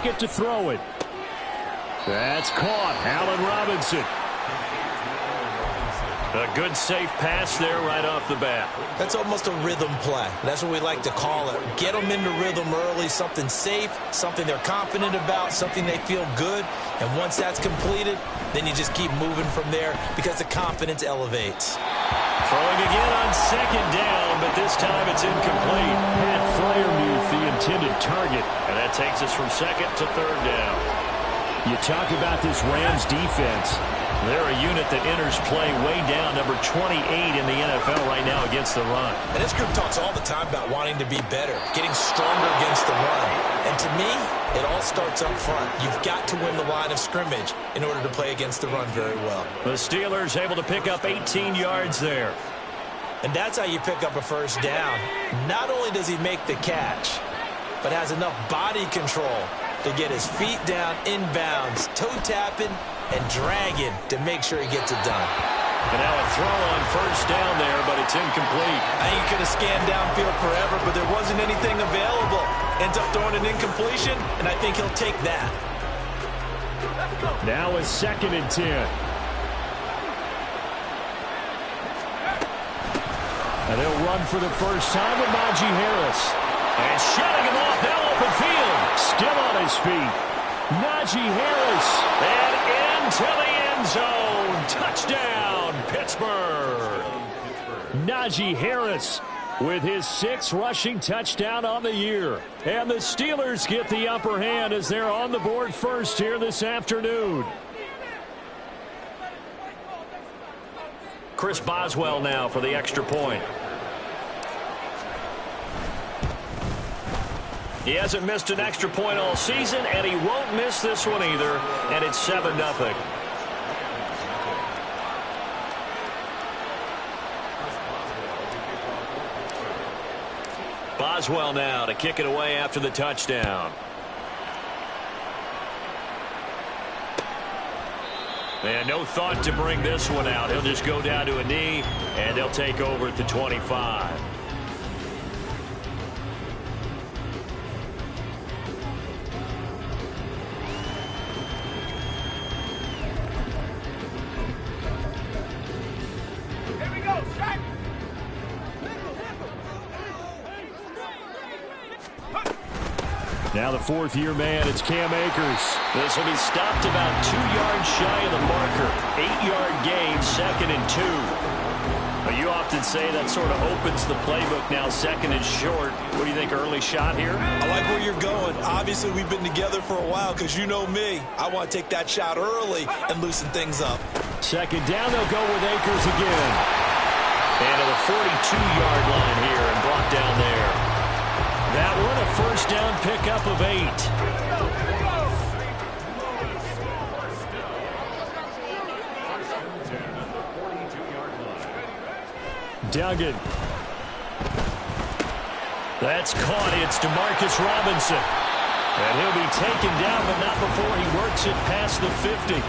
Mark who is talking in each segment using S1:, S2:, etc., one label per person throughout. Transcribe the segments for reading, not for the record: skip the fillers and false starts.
S1: Get to throw it. That's caught. Allen Robinson. A good safe pass there right off the bat.
S2: That's almost a rhythm play. That's what we like to call it. Get them into rhythm early, something safe, something they're confident about, something they feel good. And once that's completed, then you just keep moving from there because the confidence elevates.
S1: Throwing again on second down, but this time it's incomplete. Pat Freiermuth, the intended target. And that takes us from second to third down. You talk about this Rams defense. They're a unit that enters play way down, number 28 in the NFL right now against the run.
S2: And this group talks all the time about wanting to be better, getting stronger against the run. And to me, it all starts up front. You've got to win the line of scrimmage in order to play against the run very well.
S1: The Steelers able to pick up 18 yards there.
S2: And that's how you pick up a first down. Not only does he make the catch, but has enough body control to get his feet down inbounds, toe tapping and dragging to make sure he gets it done.
S1: And now a throw on first down there, but it's incomplete.
S2: I think he could have scanned downfield forever, but there wasn't anything available. Ends up throwing an incompletion, and I think he'll take that.
S1: Now a 2nd and 10. And they'll run for the first time with Najee Harris. And shutting him off now open field. Still on his feet. Najee Harris. And into the end zone. Touchdown, Pittsburgh. Najee Harris with his 6th rushing touchdown on the year. And the Steelers get the upper hand as they're on the board first here this afternoon. Chris Boswell now for the extra point. He hasn't missed an extra point all season, and he won't miss this one either, and it's 7-0. Boswell now to kick it away after the touchdown. And no thought to bring this one out. He'll just go down to a knee, and they'll take over at the 25. Now the 4th-year man, it's Cam Akers. This will be stopped about 2 yards shy of the marker. 8-yard gain, 2nd and 2. But you often say that sort of opens the playbook now, 2nd and short. What do you think, early shot here?
S2: I like where you're going. Obviously, we've been together for a while because you know me. I want to take that shot early and loosen things up.
S1: 2nd down, they'll go with Akers again. And to the 42-yard line here and brought down there. That one a first down pickup of 8. Duggan. That's caught. It's DeMarcus Robinson. And he'll be taken down, but not before he works it past the 50.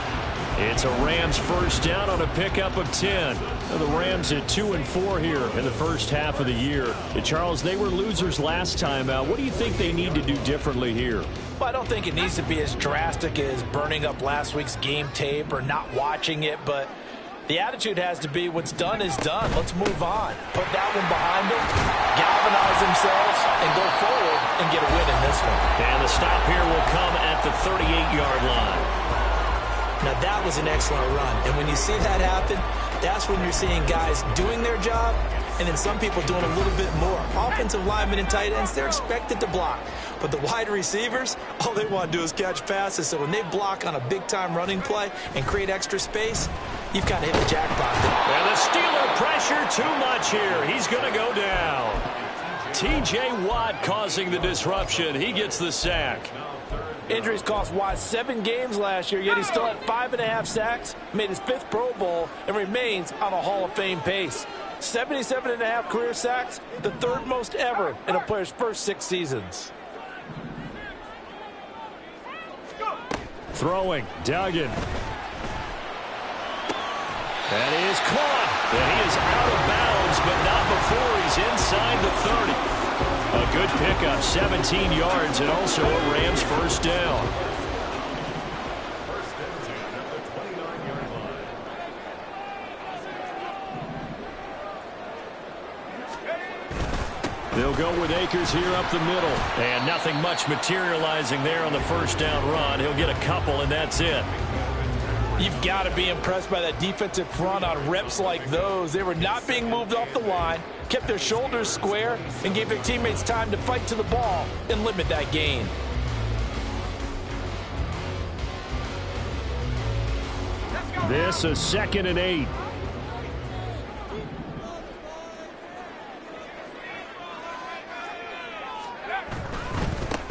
S1: It's a Rams first down on a pickup of 10. The Rams at 2-4 here in the first half of the year. Charles, they were losers last time out. What do you think they need to do differently here?
S2: Well, I don't think it needs to be as drastic as burning up last week's game tape or not watching it, but the attitude has to be what's done is done. Let's move on. Put that one behind them, galvanize themselves, and go forward and get a win in this one.
S1: And the stop here will come at the 38-yard line.
S2: Now, that was an excellent run. And when you see that happen, that's when you're seeing guys doing their job and then some people doing a little bit more. Offensive linemen and tight ends, they're expected to block. But the wide receivers, all they want to do is catch passes. So when they block on a big-time running play and create extra space, you've kind of hit the jackpot there.
S1: And the Steeler pressure too much here. He's going to go down. T.J. Watt causing the disruption. He gets the sack.
S2: Injuries cost Watt 7 games last year, yet he still had 5.5 sacks, made his 5th Pro Bowl, and remains on a Hall of Fame pace. 77.5 career sacks, the 3rd most ever in a player's first 6 seasons.
S1: Throwing, Duggan. That is caught. And he is out of bounds, but not before he's inside the 30. A good pickup, 17 yards, and also a Rams first down. They'll go with Akers here up the middle. And nothing much materializing there on the first down run. He'll get a couple, and that's it.
S3: You've got to be impressed by that defensive front on reps like those. They were not being moved off the line, kept their shoulders square, and gave their teammates time to fight to the ball and limit that gain.
S1: This is 2nd and 8.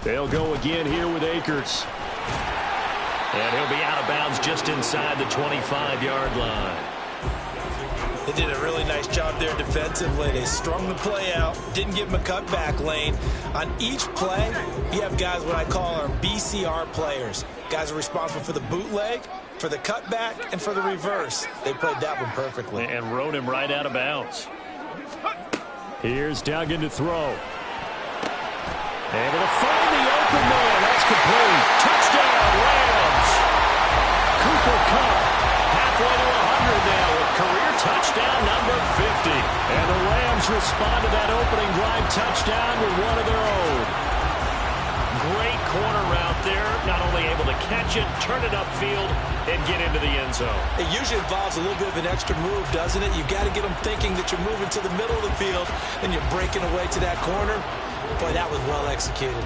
S1: They'll go again here with Akers. And he'll be out of bounds just inside the 25-yard line.
S3: They did a really nice job there defensively. They strung the play out, didn't give him a cutback lane. On each play, you have guys what I call our BCR players. Guys are responsible for the bootleg, for the cutback, and for the reverse. They played that one perfectly.
S1: And rode him right out of bounds. Here's Duggan to throw. Able to find the open man. That's complete. Touchdown, Rams. Cooper Kupp halfway to 100 now with career touchdown number 50. And the Rams respond to that opening drive touchdown with one of their own. Great corner route there. Not only able to catch it, turn it upfield, and get into the end zone.
S3: It usually involves a little bit of an extra move, doesn't it? You've got to get them thinking that you're moving to the middle of the field, and you're breaking away to that corner. Boy, that was well executed.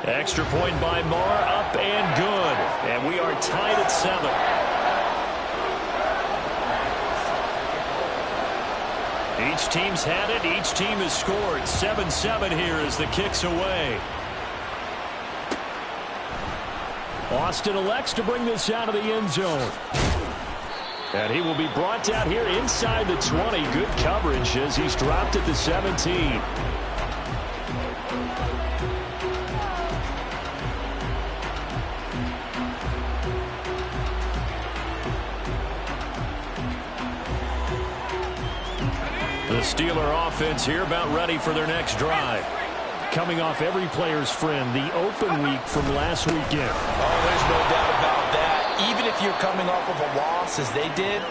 S1: Extra point by Marr, up and good. And we are tied at 7. Each team's had it. Each team has scored. 7-7 here as the kick's away. Austin elects to bring this out of the end zone. And he will be brought down here inside the 20. Good coverage as he's dropped at the 17. The Steeler offense here about ready for their next drive. Coming off every player's friend, the open week from last weekend.
S3: Oh, there's no doubt about that. Even if you're coming off of a loss as they did,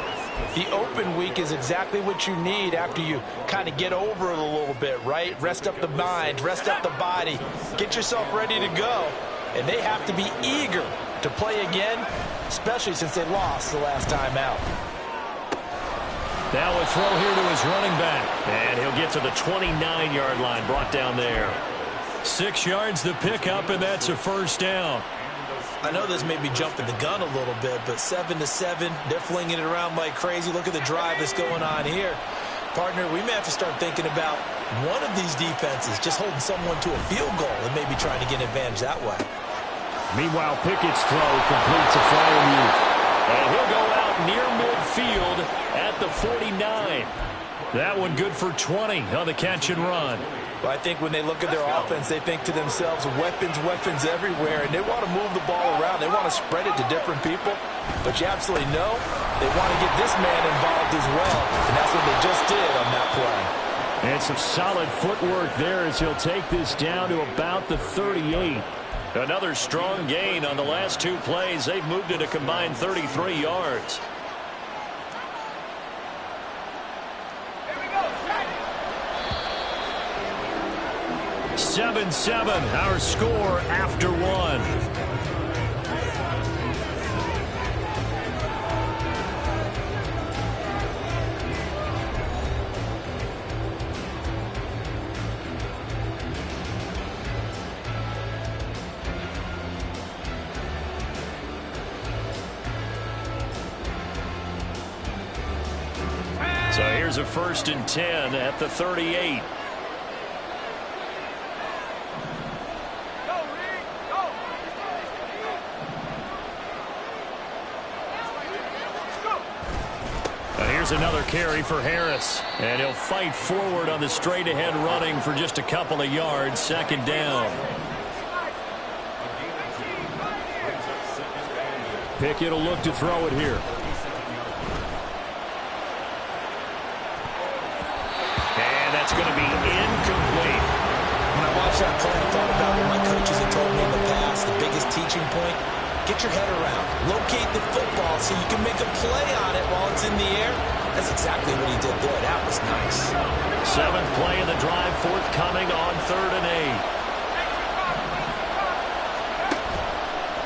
S3: the open week is exactly what you need after you kind of get over it a little bit, right? Rest up the mind, rest up the body, get yourself ready to go. And they have to be eager to play again, especially since they lost the last time out.
S1: Now a throw here to his running back. And he'll get to the 29-yard line, brought down there. 6 yards the pickup, and that's a first down.
S3: I know this may be jumping the gun a little bit, but 7-7, they're flinging it around like crazy. Look at the drive that's going on here. Partner, we may have to start thinking about one of these defenses just holding someone to a field goal and maybe trying to get an advantage that way.
S1: Meanwhile, Pickett's throw completes a flying. And he'll go out near midfield at the 49. That one good for 20 on the catch and run.
S3: Well, I think when they look at their offense, they think to themselves, weapons, weapons everywhere, and they want to move the ball around. They want to spread it to different people. But you absolutely know they want to get this man involved as well, and that's what they just did on that play.
S1: And some solid footwork there as he'll take this down to about the 38. Another strong gain on the last 2 plays. They've moved it a combined 33 yards. 7-7, our score after 1. So here's a 1st and 10 at the 38. Here's another carry for Harris. And he'll fight forward on the straight-ahead running for just a couple of yards. 2nd down. Pickett will look to throw it here. And that's going to be incomplete.
S2: When I watched that play, I thought about what my coaches have told me in the past. The biggest teaching point, get your head around. Locate the football so you can make a play on it while it's in the air. That's exactly what he did there. That was nice.
S1: 7th play of the drive, forthcoming on 3rd and 8.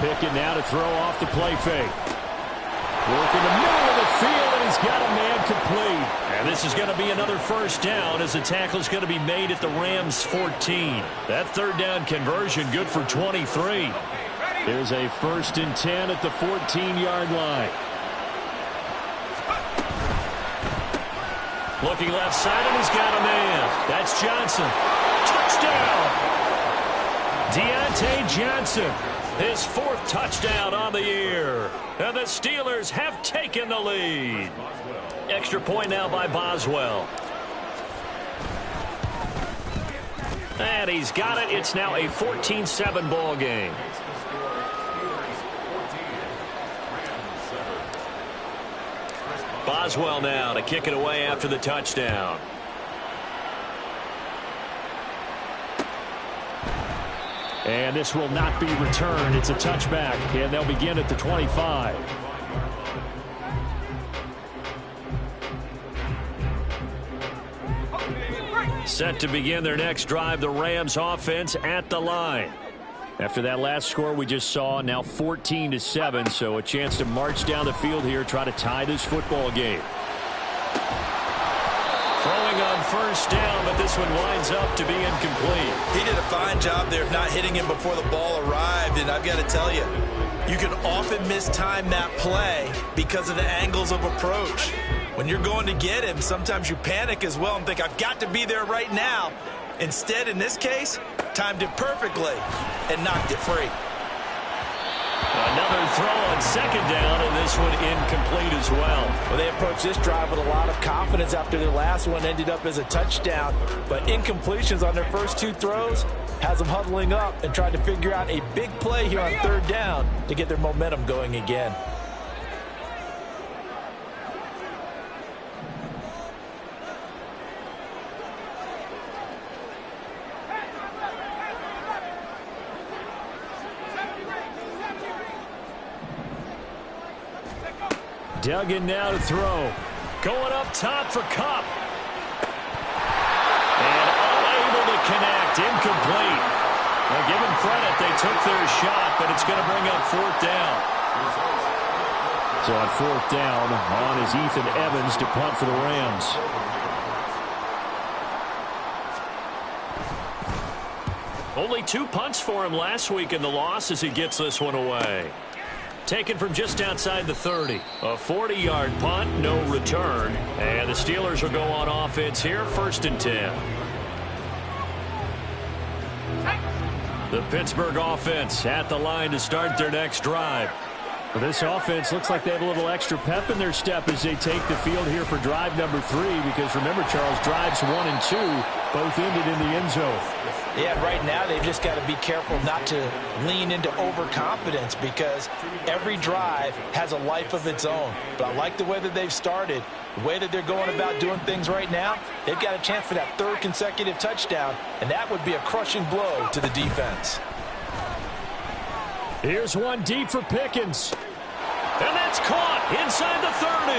S1: Pickett now to throw off the play fake. Work in the middle of the field, and he's got a man complete. And this is going to be another first down as the tackle is going to be made at the Rams' 14. That 3rd down conversion good for 23. There's a 1st and 10 at the 14-yard line. Looking left side, and he's got a man. That's Johnson. Touchdown! Deontay Johnson. His 4th touchdown on the year. And the Steelers have taken the lead. Extra point now by Boswell. And he's got it. It's now a 14-7 ball game. Boswell now to kick it away after the touchdown. And this will not be returned. It's a touchback, and they'll begin at the 25. Set to begin their next drive, the Rams offense at the line. After that last score we just saw, now 14-7, so a chance to march down the field here, try to tie this football game. Throwing on 1st down, but this one winds up to be incomplete.
S2: He did a fine job there of not hitting him before the ball arrived, and I've got to tell you, you can often mistime that play because of the angles of approach. When you're going to get him, sometimes you panic as well and think, I've got to be there right now. Instead, in this case, timed it perfectly and knocked it free.
S1: Another throw on 2nd down, and this one incomplete as well.
S2: Well, they approached this drive with a lot of confidence after their last one ended up as a touchdown. But incompletions on their first 2 throws has them huddling up and trying to figure out a big play here on 3rd down to get their momentum going again.
S1: Duggan now to throw. Going up top for Kupp. And unable to connect. Incomplete. Well, give them credit. They took their shot, but it's going to bring up 4th down. So on 4th down, on is Ethan Evans to punt for the Rams. Only 2 punts for him last week in the loss as he gets this one away. Taken from just outside the 30. A 40-yard punt, no return. And the Steelers will go on offense here, 1st and 10. The Pittsburgh offense at the line to start their next drive. Well, this offense looks like they have a little extra pep in their step as they take the field here for drive number 3. Because remember, Charles, drives 1 and 2 both ended in the end zone.
S2: Yeah, right now they've just got to be careful not to lean into overconfidence because every drive has a life of its own. But I like the way that they've started, the way that they're going about doing things right now. They've got a chance for that 3rd consecutive touchdown, and that would be a crushing blow to the defense.
S1: Here's one deep for Pickens. And that's caught inside the 30.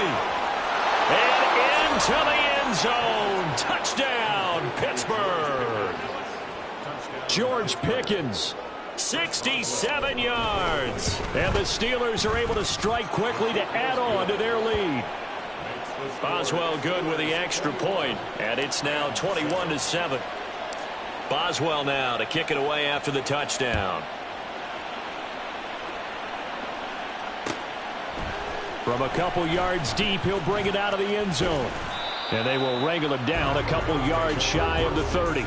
S1: And into the end zone. Touchdown, Pittsburgh. George Pickens, 67 yards. And the Steelers are able to strike quickly to add on to their lead. Boswell good with the extra point, and it's now 21-7. Boswell now to kick it away after the touchdown. From a couple yards deep, he'll bring it out of the end zone. And they will wrangle him down a couple yards shy of the 30.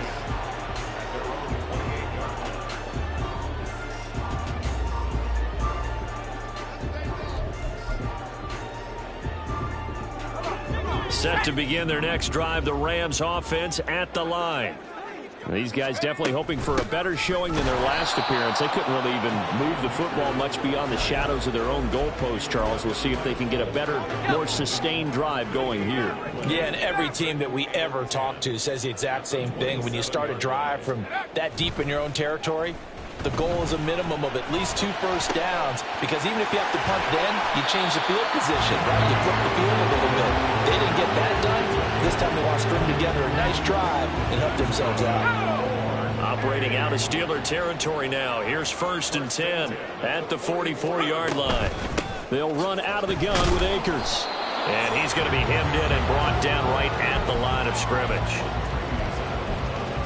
S1: Set to begin their next drive, the Rams offense at the line. These guys definitely hoping for a better showing than their last appearance. They couldn't really even move the football much beyond the shadows of their own goalpost, Charles. We'll see if they can get a better, more sustained drive going here.
S3: Yeah, and every team that we ever talk to says the exact same thing. When you start a drive from that deep in your own territory, the goal is a minimum of at least 2 first downs, because even if you have to punt then, you change the field position, right? You flip the field a little bit. They didn't get that done. This time they want to string together a nice drive and help themselves out.
S1: Operating out of Steeler territory now. Here's 1st and 10 at the 44-yard line. They'll run out of the gun with Akers. And he's going to be hemmed in and brought down right at the line of scrimmage.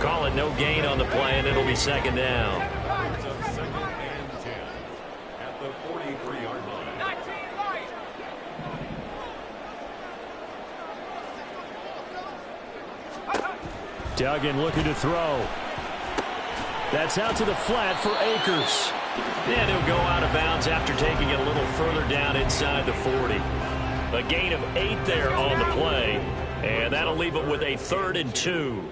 S1: Call it no gain on the play, and it'll be 2nd down. Duggan looking to throw. That's out to the flat for Akers. And he'll go out of bounds after taking it a little further down inside the 40. A gain of 8 there on the play. And that'll leave it with a 3rd and 2.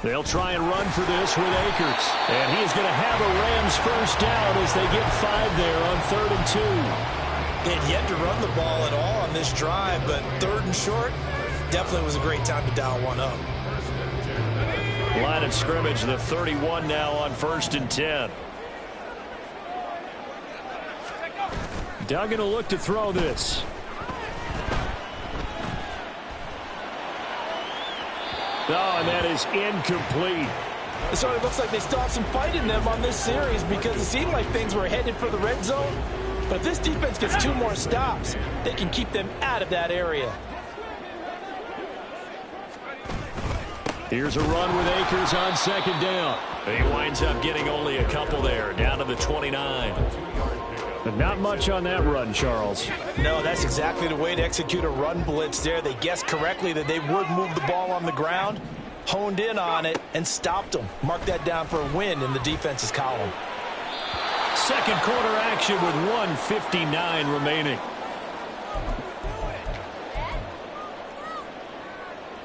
S1: They'll try and run for this with Akers. And he is going to have a Rams first down as they get 5 there on 3rd and 2.
S2: They had yet to run the ball at all on this drive, but 3rd and short definitely was a great time to dial one up.
S1: Line of scrimmage, the 31 now on 1st and 10. Duggan will look to throw this. Oh, and that is incomplete.
S3: So it looks like they still have some fight in them on this series, because it seemed like things were headed for the red zone. But if this defense gets 2 more stops, they can keep them out of that area.
S1: Here's a run with Akers on 2nd down. He winds up getting only a couple there, down to the 29. But not much on that run, Charles.
S3: No, that's exactly the way to execute a run blitz there. They guessed correctly that they would move the ball on the ground, honed in on it, and stopped them. Mark that down for a win in the defense's column.
S1: 2nd quarter action with 1:59 remaining.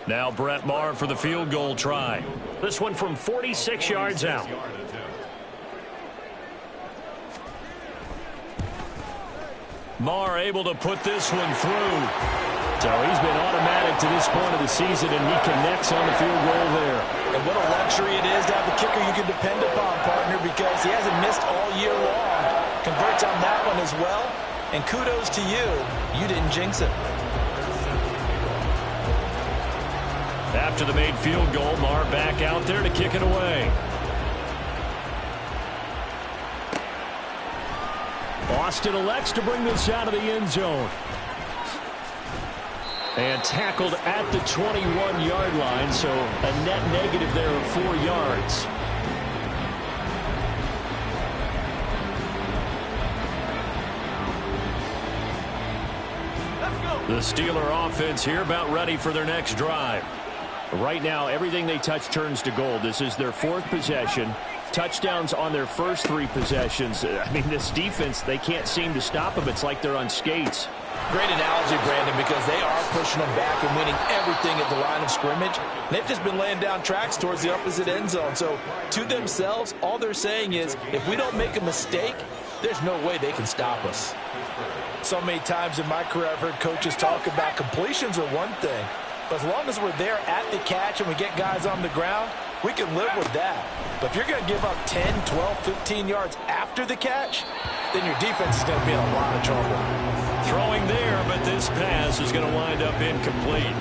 S1: Now Brett Maher for the field goal try. This one from 46 yards out. Maher able to put this one through. So he's been automatic to this point of the season, and he connects on the field goal there.
S3: And what a luxury it is to have a kicker you can depend upon, partner, because he hasn't missed all year long. Converts on that one as well. And kudos to you. You didn't jinx it.
S1: After the made field goal, Maher back out there to kick it away. Austin elects to bring this out of the end zone. And tackled at the 21-yard line, so a net negative there of 4 yards. The Steeler offense here about ready for their next drive. Right now, everything they touch turns to gold. This is their 4th possession. Touchdowns on their first 3 possessions. I mean, this defense, they can't seem to stop them. It's like they're on skates.
S3: Great analogy, Brandon, because they are pushing them back and winning everything at the line of scrimmage. They've just been laying down tracks towards the opposite end zone. So, to themselves, all they're saying is, if we don't make a mistake, there's no way they can stop us. So many times in my career, I've heard coaches talk about completions are one thing. But as long as we're there at the catch and we get guys on the ground, we can live with that. But if you're going to give up 10, 12, 15 yards after the catch, then your defense is going to be in a lot of trouble.
S1: Throwing there, but this pass is going to wind up incomplete.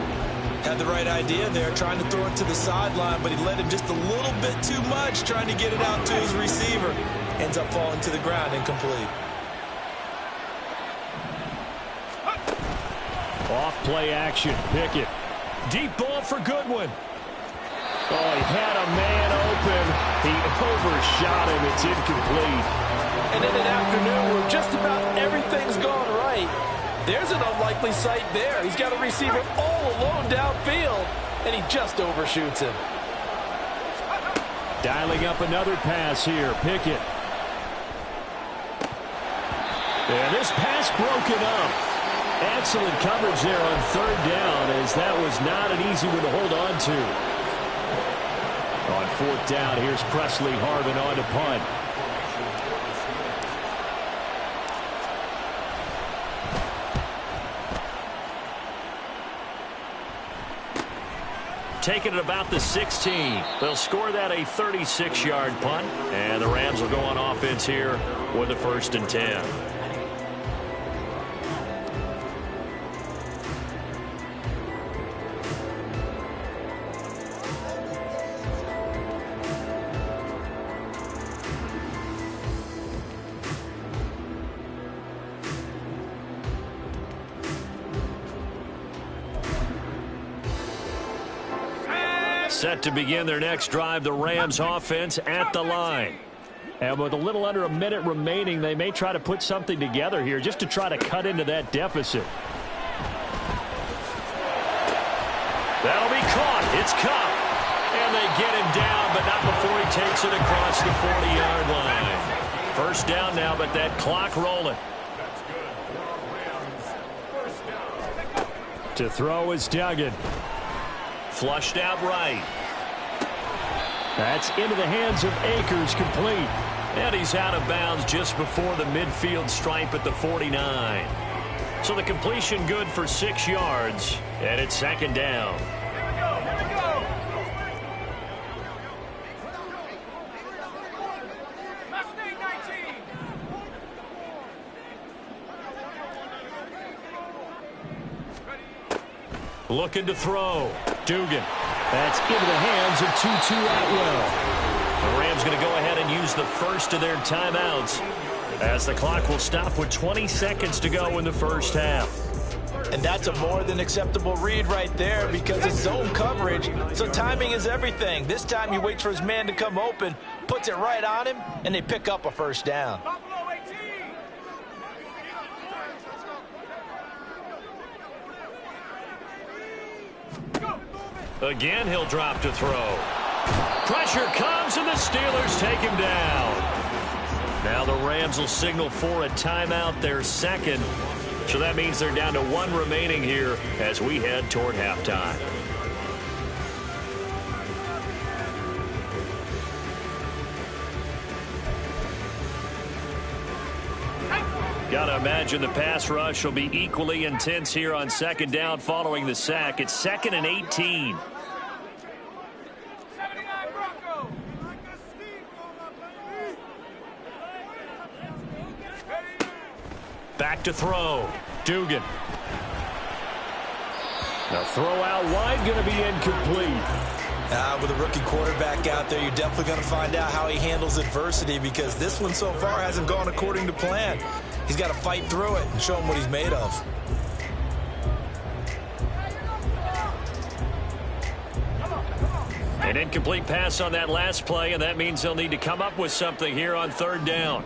S2: Had the right idea there, trying to throw it to the sideline, but he led him just a little bit too much, trying to get it out to his receiver. Ends up falling to the ground, incomplete.
S1: Off play action, Pickett. Deep ball for Goodwin. Oh, he had a man open. He overshot him. It's incomplete.
S3: And in an afternoon where just about everything's gone right, there's an unlikely sight there. He's got a receiver all alone downfield, and he just overshoots him.
S1: Dialing up another pass here, Pickett. And this pass broken up. Excellent coverage there on third down, as that was not an easy one to hold on to. On fourth down, here's Presley Harvin on to punt. Taking it about the 16. They'll score that a 36-yard punt, and the Rams will go on offense here with a 1st and 10. Set to begin their next drive, the Rams offense at the line. And with a little under a minute remaining, they may try to put something together here just to try to cut into that deficit. That'll be caught. It's Cup. And they get him down, but not before he takes it across the 40-yard line. First down now, but that clock rolling. To throw is Duggan. Flushed out right. That's into the hands of Akers, complete. And he's out of bounds just before the midfield stripe at the 49. So the completion good for 6 yards, and it's 2nd down. Looking to throw. Dugan. That's into the hands of Tutu Atwell. The Rams going to go ahead and use the first of their timeouts, as the clock will stop with 20 seconds to go in the first half.
S2: And that's a more than acceptable read right there, because it's zone coverage, so timing is everything. This time he waits for his man to come open, puts it right on him, and they pick up a 1st down.
S1: Again, he'll drop to throw. Pressure comes, and the Steelers take him down. Now the Rams will signal for a timeout, their 2nd. So that means they're down to 1 remaining here as we head toward halftime. Got to imagine the pass rush will be equally intense here on 2nd down following the sack. It's 2nd and 18. Back to throw. Dugan. Now throw out wide, going to be incomplete.
S2: With a rookie quarterback out there, you're definitely going to find out how he handles adversity, because this one so far hasn't gone according to plan. He's got to fight through it and show him what he's made of.
S1: An incomplete pass on that last play, and that means they'll need to come up with something here on 3rd down.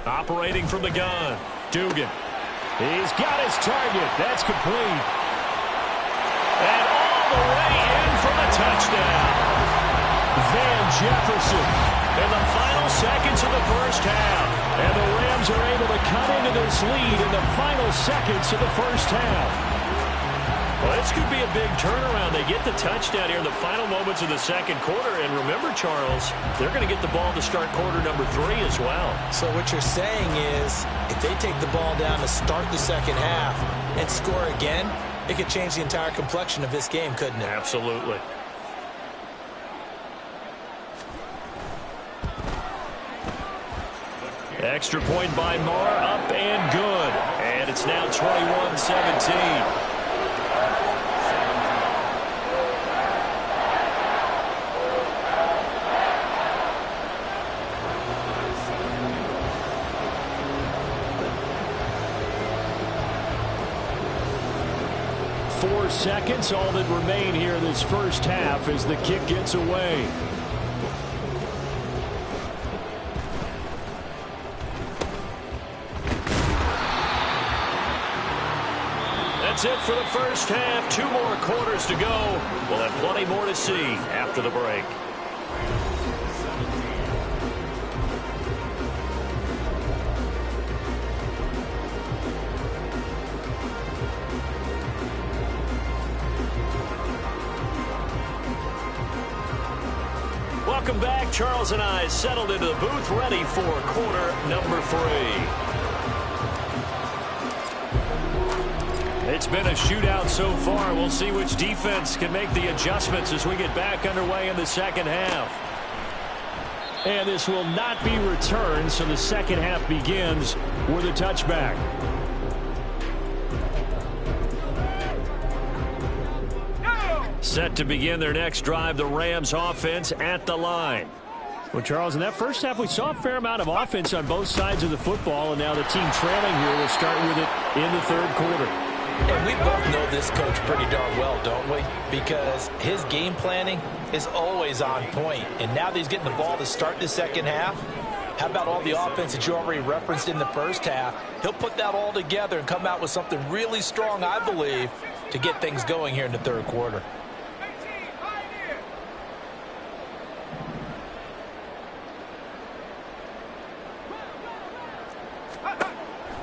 S1: Operating from the gun. Dugan. He's got his target. That's complete. And all the way in for the touchdown. Van Jefferson in the final seconds of the first half. And the Rams are able to cut into this lead in the final seconds of the first half. Well, this could be a big turnaround. They get the touchdown here in the final moments of the 2nd quarter. And remember, Charles, they're going to get the ball to start quarter number 3 as well.
S2: So what you're saying is, if they take the ball down to start the 2nd half and score again, it could change the entire complexion of this game, couldn't it?
S1: Absolutely. Extra point by Marr, up and good. And it's now 21-17. 4 seconds, all that remain here in this first half as the kick gets away. That's it for the first half. 2 more quarters to go. We'll have plenty more to see after the break. Welcome back. Charles and I settled into the booth, ready for quarter number 3. It's been a shootout so far. We'll see which defense can make the adjustments as we get back underway in the second half. And this will not be returned, so the second half begins with a touchback. Set to begin their next drive, the Rams offense at the line. Well, Charles, in that first half, we saw a fair amount of offense on both sides of the football, and now the team trailing here will start with it in the third quarter.
S2: And we both know this coach pretty darn well, don't we? Because his game planning is always on point. And now that he's getting the ball to start the second half, how about all the offense that you already referenced in the first half? He'll put that all together and come out with something really strong, I believe, to get things going here in the third quarter.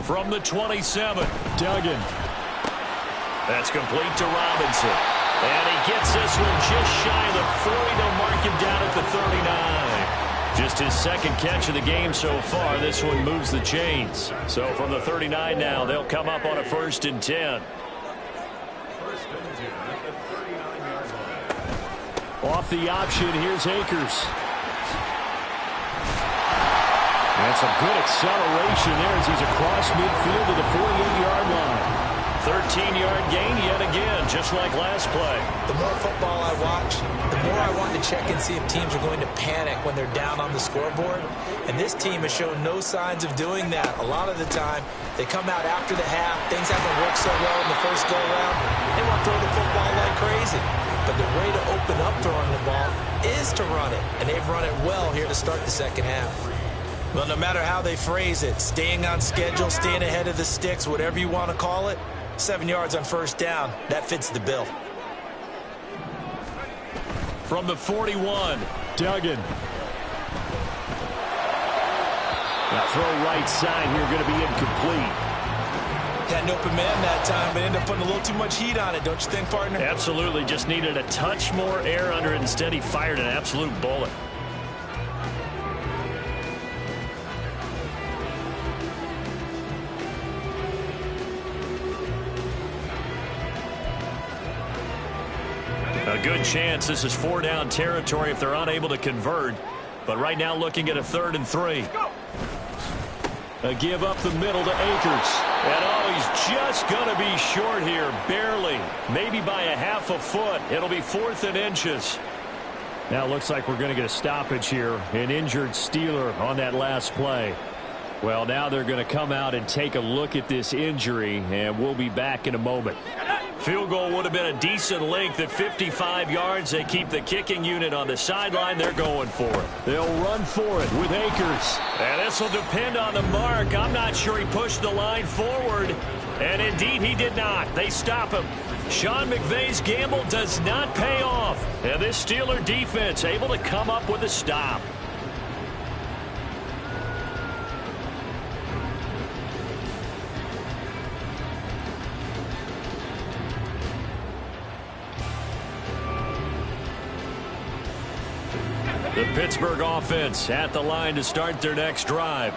S1: From the 27, Duggan. That's complete to Robinson. And he gets this one just shy of the 40. They'll mark him down at the 39. Just his second catch of the game so far. This one moves the chains. So from the 39 now, they'll come up on a 1st and 10. Off the option, here's Akers. And some good acceleration there as he's across midfield to the 48-yard line. 13-yard gain yet again, just like last play.
S2: The more football I watch, the more I want to check and see if teams are going to panic when they're down on the scoreboard. And this team has shown no signs of doing that. A lot of the time, they come out after the half. Things haven't worked so well in the first go-around. They want to throw the football like crazy. But the way to open up throwing the ball is to run it. And they've run it well here to start the second half. Well, no matter how they phrase it, staying on schedule, staying ahead of the sticks, whatever you want to call it, 7 yards on first down, that fits the bill.
S1: From the 41, Duggan. Now throw right side here, going to be incomplete.
S2: Had an open man that time, but ended up putting a little too much heat on it, don't you think, partner?
S1: Absolutely, just needed a touch more air under it. Instead, he fired an absolute bullet. A good chance this is 4-down territory if they're unable to convert. But right now looking at a 3rd and 3. A give up the middle to Akers. And oh, he's just going to be short here, barely. Maybe by a half a foot. It'll be 4th and inches. Now it looks like we're going to get a stoppage here. An injured Steeler on that last play. Well, now they're going to come out and take a look at this injury, and we'll be back in a moment. Field goal would have been a decent length at 55 yards. They keep the kicking unit on the sideline. They're going for it. They'll run for it with Akers. And this will depend on the mark. I'm not sure he pushed the line forward. And indeed, he did not. They stop him. Sean McVay's gamble does not pay off. And this Steeler defense able to come up with a stop. The Pittsburgh offense at the line to start their next drive.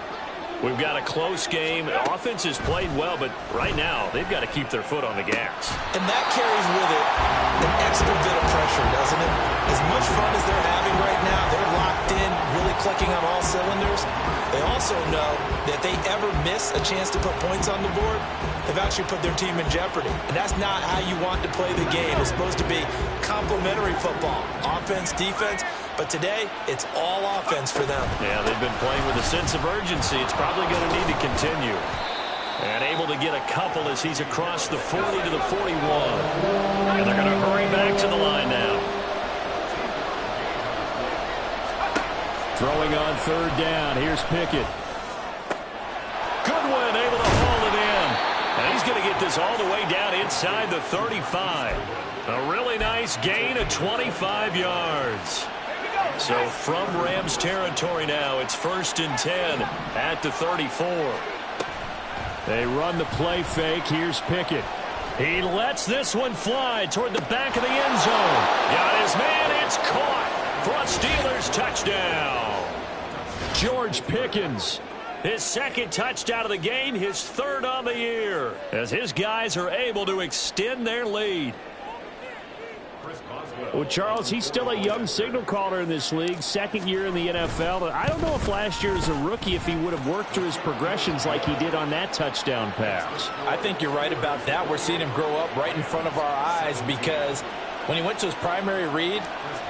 S1: We've got a close game. Offense has played well, but right now they've got to keep their foot on the gas.
S2: And that carries with it an extra bit of pressure, doesn't it? As much fun as they're having right now, they're locked in, really clicking on all cylinders. They also know that if they ever miss a chance to put points on the board, they've actually put their team in jeopardy. And that's not how you want to play the game. It's supposed to be complementary football, offense, defense. But today, it's all offense for them.
S1: Yeah, they've been playing with a sense of urgency. It's probably going to need to continue. And able to get a couple as he's across the 40 to the 41. And they're going to hurry back to the line now. Throwing on 3rd down. Here's Pickett. Goodwin able to haul it in. And he's going to get this all the way down inside the 35. A really nice gain of 25 yards. So from Rams territory now, it's 1st and 10 at the 34. They run the play fake. Here's Pickett. He lets this one fly toward the back of the end zone. Got his man. It's caught. for a Steelers touchdown. George Pickens, his second touchdown of the game, his third on the year, as his guys are able to extend their lead.
S4: Well, Charles, he's still a young signal caller in this league, second year in the NFL. I don't know if last year as a rookie if he would have worked through his progressions like he did on that touchdown pass.
S3: I think you're right about that. We're seeing him grow up right in front of our eyes because when he went to his primary read,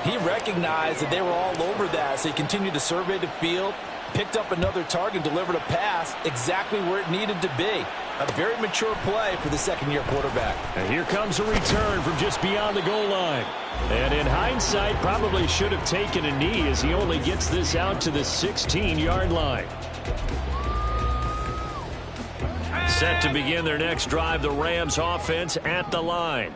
S3: he recognized that they were all over that, so he continued to survey the field, picked up another target, delivered a pass exactly where it needed to be. A very mature play for the second-year quarterback.
S1: And here comes a return from just beyond the goal line. And in hindsight, probably should have taken a knee as he only gets this out to the 16-yard line. Set to begin their next drive, the Rams offense at the line.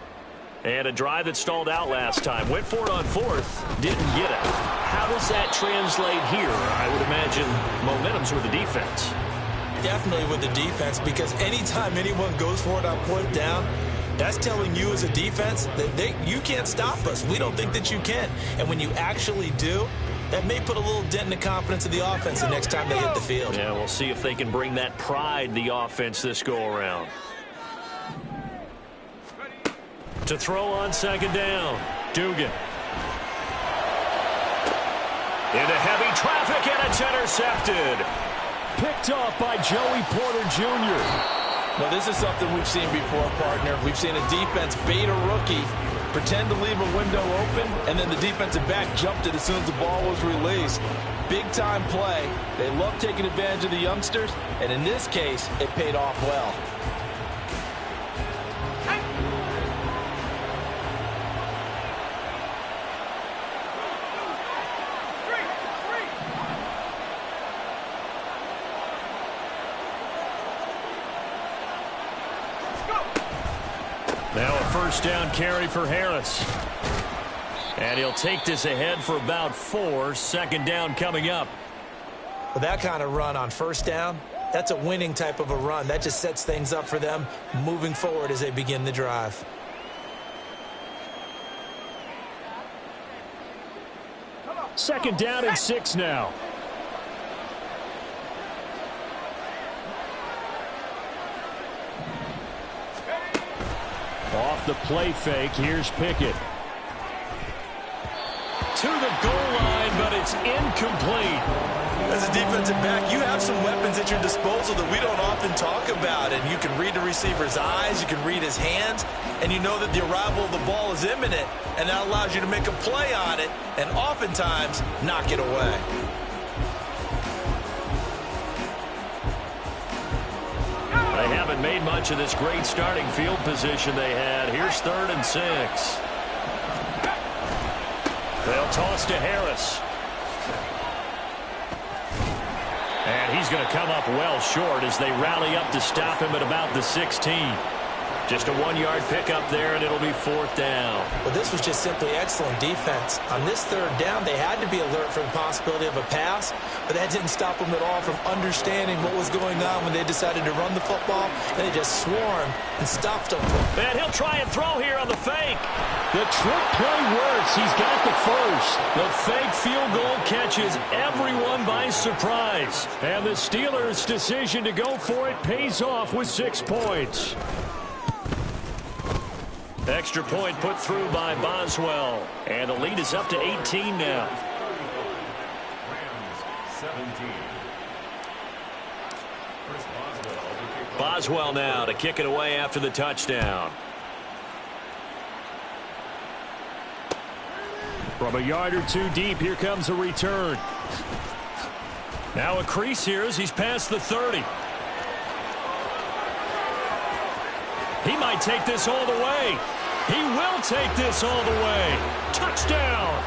S1: And a drive that stalled out last time. Went for it on fourth, didn't get it. How does that translate here? I would imagine momentum's with the defense.
S2: Definitely with the defense, because anytime anyone goes for it on fourth down, that's telling you as a defense that you can't stop us. We don't think that you can. And when you actually do, that may put a little dent in the confidence of the offense the next time they hit the field.
S1: Yeah, we'll see if they can bring that pride, the offense, this go-around. To throw on second down, Dugan. Into heavy traffic, and it's intercepted. Picked off by Joey Porter Jr.
S3: Well, this is something we've seen before, partner. We've seen a defense bait a rookie, pretend to leave a window open, and then the defensive back jumped it as soon as the ball was released. Big-time play. They love taking advantage of the youngsters, and in this case, it paid off well.
S1: Now a first down carry for Harris. And he'll take this ahead for about 4. Second down coming up.
S2: With that kind of run on first down, that's a winning type of a run. That just sets things up for them moving forward as they begin the drive.
S1: Second down and 6 now. Off the play fake, here's Pickett. To the goal line, but it's incomplete.
S2: As a defensive back, you have some weapons at your disposal that we don't often talk about. And you can read the receiver's eyes, you can read his hands, and you know that the arrival of the ball is imminent. And that allows you to make a play on it and oftentimes knock it away.
S1: They haven't made much of this great starting field position they had. Here's 3rd and 6. They'll toss to Harris. And he's going to come up well short as they rally up to stop him at about the 16. Just a 1-yard pickup there, and it'll be 4th down.
S2: Well, this was just simply excellent defense. On this 3rd down, they had to be alert for the possibility of a pass, but that didn't stop them at all from understanding what was going on when they decided to run the football, and they just swarmed and stuffed them.
S1: And he'll try and throw here on the fake.
S4: The trick play works. He's got the first.
S1: The fake field goal catches everyone by surprise. And the Steelers' decision to go for it pays off with 6 points. Extra point put through by Boswell. And the lead is up to 18 now. Boswell now to kick it away after the touchdown. From a yard or 2 deep, here comes a return. Now a crease here as he's past the 30. He might take this all the way. He will take this all the way. Touchdown.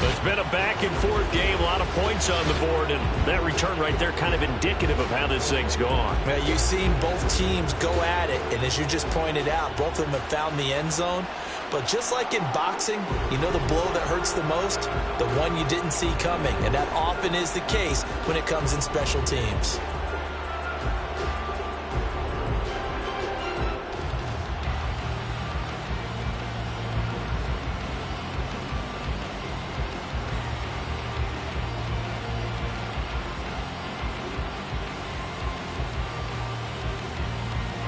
S1: It's been a back-and-forth game, a lot of points on the board, and that return right there kind of indicative of how this thing's gone.
S2: Well, you've seen both teams go at it, and as you just pointed out, both of them have found the end zone. But just like in boxing, you know the blow that hurts the most? The one you didn't see coming, and that often is the case when it comes in special teams.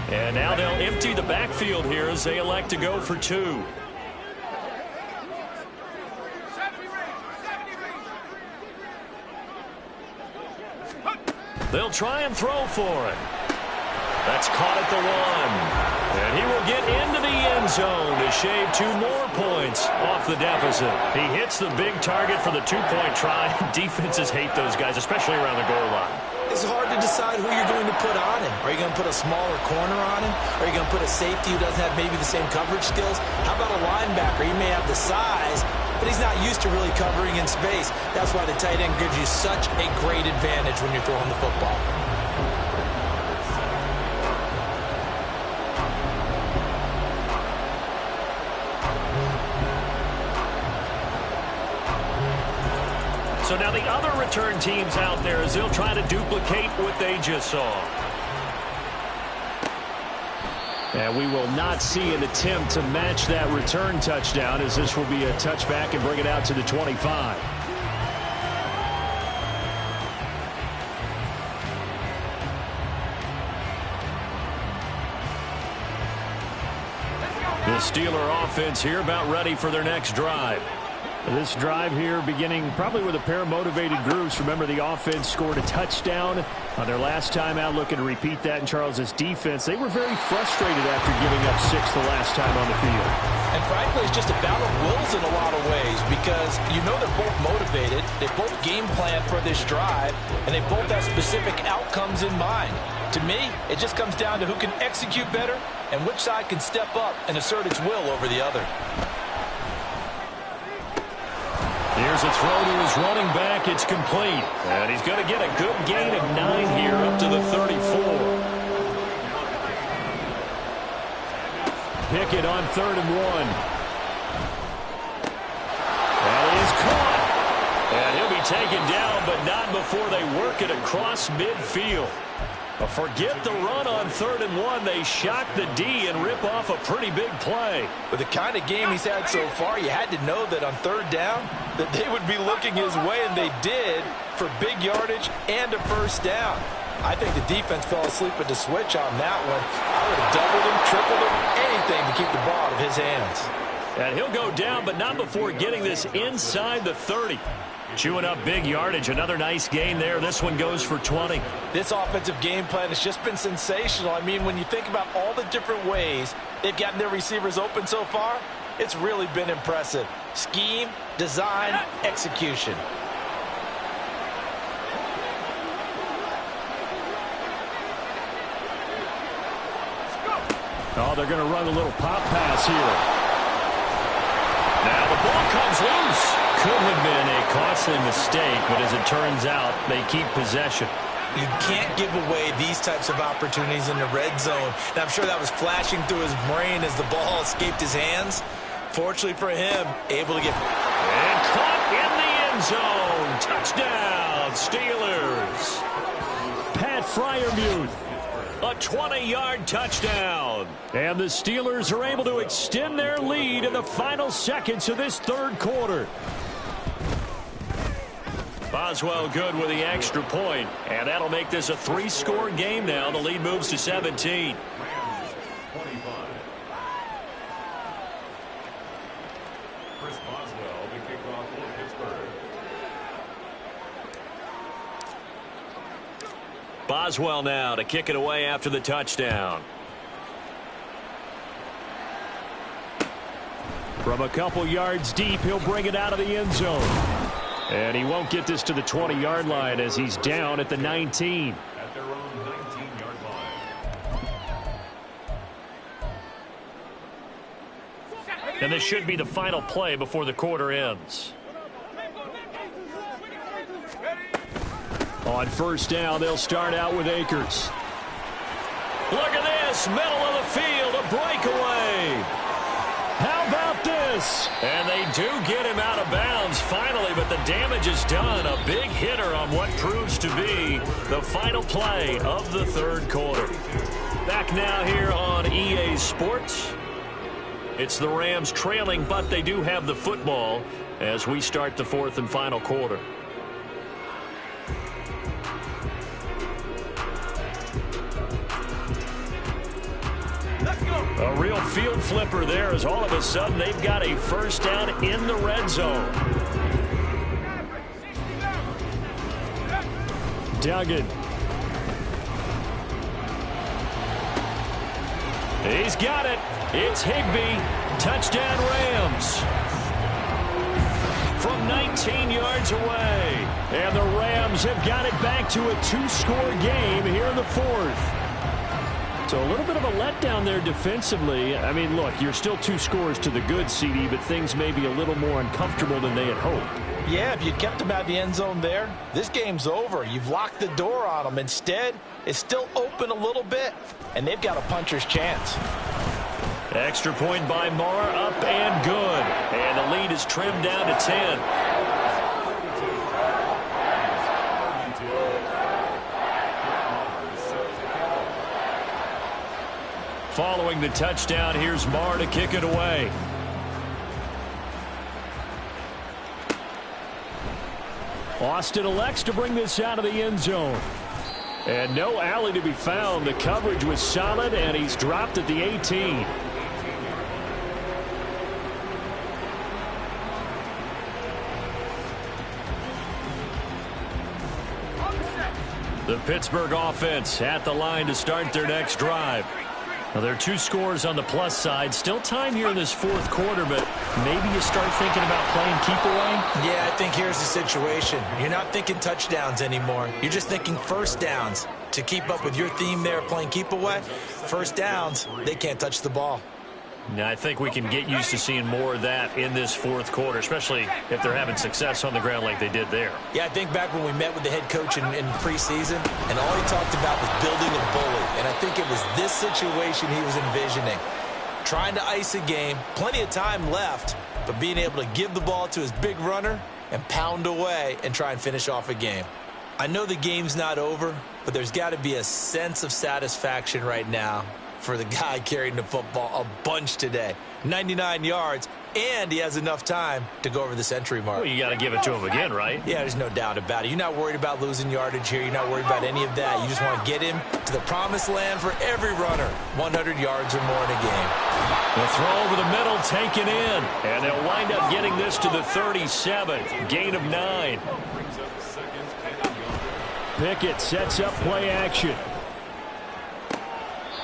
S1: And now they'll empty the backfield here as they elect to go for 2. They'll try and throw for it. That's caught at the 1. And he will get into the end zone to shave 2 more points off the deficit. He hits the big target for the 2-point try. Defenses hate those guys, especially around the goal line.
S2: It's hard to decide who you're going to put on him. Are you going to put a smaller corner on him? Are you going to put a safety who doesn't have maybe the same coverage skills? How about a linebacker? He may have the size, but he's not used to really covering in space. That's why the tight end gives you such a great advantage when you're throwing the football.
S1: So now the other return teams out there as they'll try to duplicate what they just saw. And we will not see an attempt to match that return touchdown, as this will be a touchback and bring it out to the 25. The Steeler offense here about ready for their next drive. This drive here beginning probably with a pair of motivated groups. Remember, the offense scored a touchdown on their last time out, looking to repeat that in Charles's defense. They were very frustrated after giving up 6 the last time on the field.
S3: And frankly, it's just a battle of wills in a lot of ways, because you know they're both motivated, they both game plan for this drive, and they both have specific outcomes in mind. To me, it just comes down to who can execute better and which side can step up and assert its will over the other.
S1: Here's a throw to his running back. It's complete. And he's going to get a good gain of 9 here up to the 34. Pickett on 3rd and 1. And it is caught. And he'll be taken down, but not before they work it across midfield. Forget the run on 3rd and 1. They shock the D and rip off a pretty big play.
S3: With the kind of game he's had so far, you had to know that on 3rd down that they would be looking his way, and they did, for big yardage and a first down. I think the defense fell asleep at the switch on that one. I would have doubled him, tripled him, anything to keep the ball out of his hands.
S1: And he'll go down, but not before getting this inside the 30. Chewing up big yardage. Another nice gain there. This one goes for 20.
S3: This offensive game plan has just been sensational. I mean, when you think about all the different ways they've gotten their receivers open so far, it's really been impressive. Scheme, design, execution.
S1: Oh, they're going to run a little pop pass here. Now the ball comes loose. Could have been a costly mistake, but as it turns out, they keep possession.
S2: You can't give away these types of opportunities in the red zone. And I'm sure that was flashing through his brain as the ball escaped his hands. Fortunately for him, able to get...
S1: And caught in the end zone. Touchdown, Steelers. Pat Freiermuth. A 20-yard touchdown. And the Steelers are able to extend their lead in the final seconds of this 3rd quarter. Boswell good with the extra point, and that'll make this a 3-score game now. The lead moves to 17. Boswell now to kick it away after the touchdown. From a couple yards deep, he'll bring it out of the end zone. And he won't get this to the 20-yard line as he's down at the 19.
S5: At their own 19-yard line.
S1: And this should be the final play before the quarter ends. On 1st down, they'll start out with Akers. Look at this, middle of the field, a breakaway. How about this? And they do get him out of bounds finally, but the damage is done. A big hitter on what proves to be the final play of the 3rd quarter. Back now here on EA Sports. It's the Rams trailing, but they do have the football as we start the 4th and final quarter.
S4: field flipper there as all of a sudden they've got a first down in the red zone. Duggan. He's got it. It's Higbee. Touchdown Rams. From 19 yards away. And the Rams have got it back to a 2-score game here in the fourth. So a little bit of a letdown there defensively. I mean, look, you're still 2 scores to the good, CD, but things may be a little more uncomfortable than they had hoped.
S3: Yeah, if you'd kept them out of the end zone there, this game's over. You've locked the door on them. Instead, it's still open a little bit, and they've got a puncher's chance.
S4: Extra point by Marr, up and good. And the lead is trimmed down to 10. Following the touchdown, here's Marr to kick it away. Austin elects to bring this out of the end zone. And no alley to be found. The coverage was solid, and he's dropped at the 18. The Pittsburgh offense at the line to start their next drive. Well, there are 2 scores on the plus side. Still time here in this fourth quarter, but maybe you start thinking about playing keep away?
S2: Yeah, I think here's the situation. You're not thinking touchdowns anymore. You're just thinking first downs. To keep up with your theme there, playing keep away, first downs, they can't touch the ball.
S4: Now, I think we can get used to seeing more of that in this fourth quarter, especially if they're having success on the ground like they did there.
S2: Yeah, I think back when we met with the head coach in preseason, and all he talked about was building a bully. And I think it was this situation he was envisioning. Trying to ice a game, plenty of time left, but being able to give the ball to his big runner and pound away and try and finish off a game. I know the game's not over, but there's got to be a sense of satisfaction right now for the guy carrying the football a bunch today. 99 yards, and he has enough time to go over the century mark.
S4: Well, you got to give it to him again, right?
S2: Yeah, there's no doubt about it. You're not worried about losing yardage here. You're not worried about any of that. You just want to get him to the promised land for every runner. 100 yards or more in a game.
S4: The throw over the middle taken in, and they'll wind up getting this to the 37. Gain of 9. Pickett sets up play action.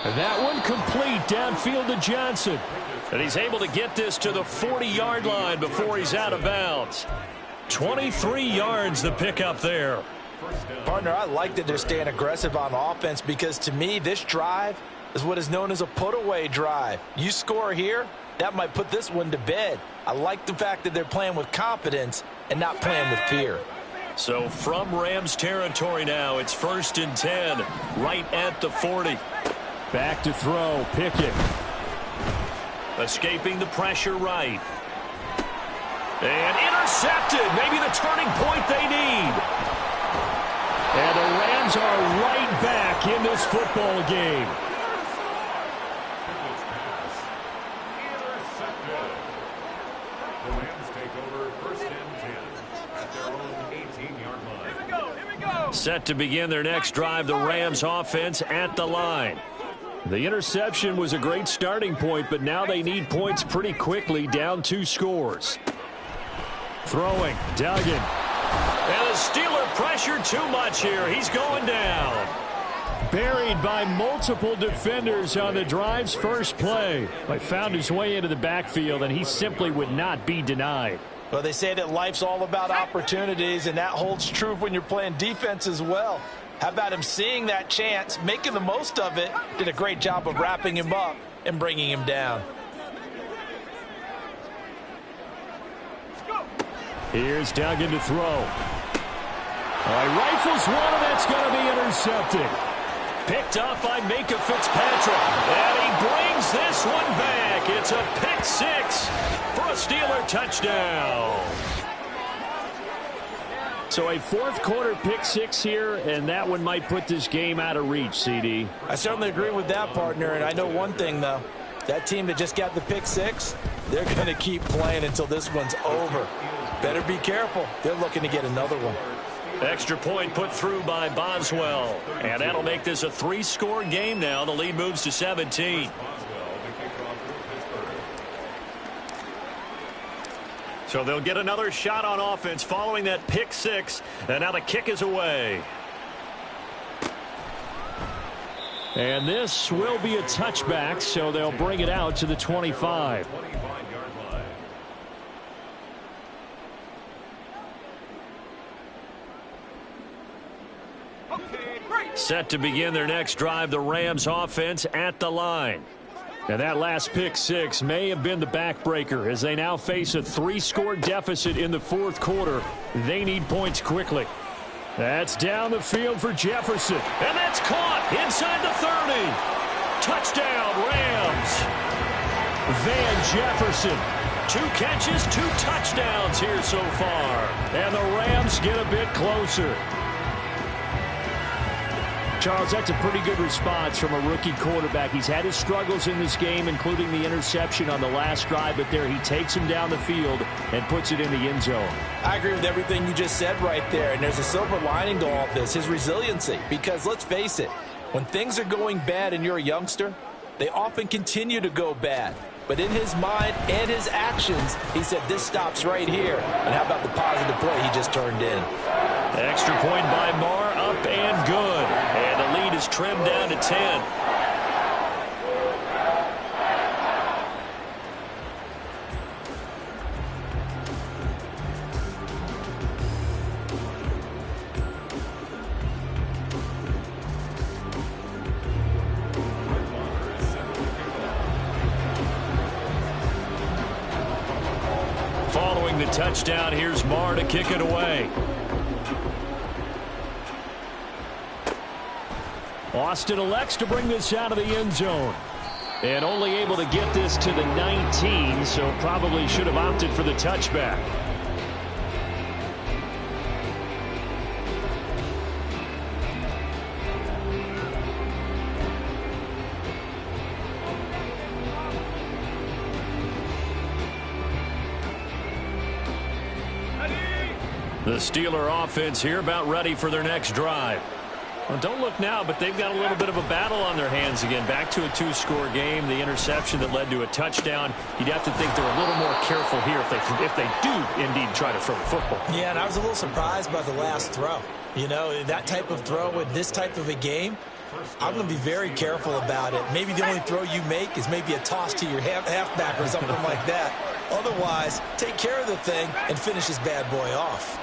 S4: And that one complete downfield to Johnson. And he's able to get this to the 40-yard line before he's out of bounds. 23 yards the pickup there.
S3: Partner, I like that they're staying aggressive on offense because to me this drive is what is known as a put-away drive. You score here, that might put this one to bed. I like the fact that they're playing with confidence and not playing with fear.
S4: So from Rams territory now, it's 1st and 10, right at the 40. Back to throw, Pickett. Escaping the pressure right. And intercepted, maybe the turning point they need. And the Rams are right back in this football game.
S5: The Rams take over 1st and 10 at their own 18-yard line. Here we go.
S4: Set to begin their next drive, the Rams offense at the line. The interception was a great starting point, but now they need points pretty quickly, down 2 scores. Throwing, Duggan. And the Steeler pressure too much here. He's going down. Buried by multiple defenders on the drive's first play. But found his way into the backfield, and he simply would not be denied.
S3: Well, they say that life's all about opportunities, and that holds true when you're playing defense as well. How about him seeing that chance, making the most of it, did a great job of wrapping him up and bringing him down.
S4: Here's Duggan to throw. All right, rifles one, and that's going to be intercepted. Picked up by Micah Fitzpatrick. And he brings this one back. It's a pick 6 for a Steeler touchdown. So a fourth quarter pick 6 here, and that one might put this game out of reach, CD.
S3: I certainly agree with that, partner, and I know one thing, though. That team that just got the pick 6, they're going to keep playing until this one's over. Better be careful. They're looking to get another one.
S4: Extra point put through by Boswell. And that'll make this a 3-score game now. The lead moves to 17. So they'll get another shot on offense following that pick six. And now the kick is away. And this will be a touchback, so they'll bring it out to the 25. Set to begin their next drive, the Rams offense at the line. And that last pick six may have been the backbreaker as they now face a three-score deficit in the fourth quarter. They need points quickly. That's down the field for Jefferson. And that's caught inside the 30. Touchdown, Rams. Van Jefferson. 2 catches, 2 touchdowns here so far. And the Rams get a bit closer. Charles, that's a pretty good response from a rookie quarterback. He's had his struggles in this game, including the interception on the last drive, but there he takes him down the field and puts it in the end zone.
S2: I agree with everything you just said right there, and there's a silver lining to all this, his resiliency. Because let's face it, when things are going bad and you're a youngster, they often continue to go bad. But in his mind and his actions, he said, this stops right here. And how about the positive play he just turned in?
S4: Extra point by Marr, up and good. And the lead is trimmed down to 10. Following the touchdown, here's Marr to kick it away. Austin elects to bring this out of the end zone. And only able to get this to the 19, so probably should have opted for the touchback. The Steeler offense here about ready for their next drive. Well, don't look now, but they've got a little bit of a battle on their hands again. Back to a 2-score game. The interception that led to a touchdown. You'd have to think they're a little more careful here if they do indeed try to throw the football.
S2: Yeah, and I was a little surprised by the last throw. You know, that type of throw in this type of a game, I'm going to be very careful about it. Maybe the only throw you make is maybe a toss to your halfback or something like that. Otherwise, take care of the thing and finish this bad boy off.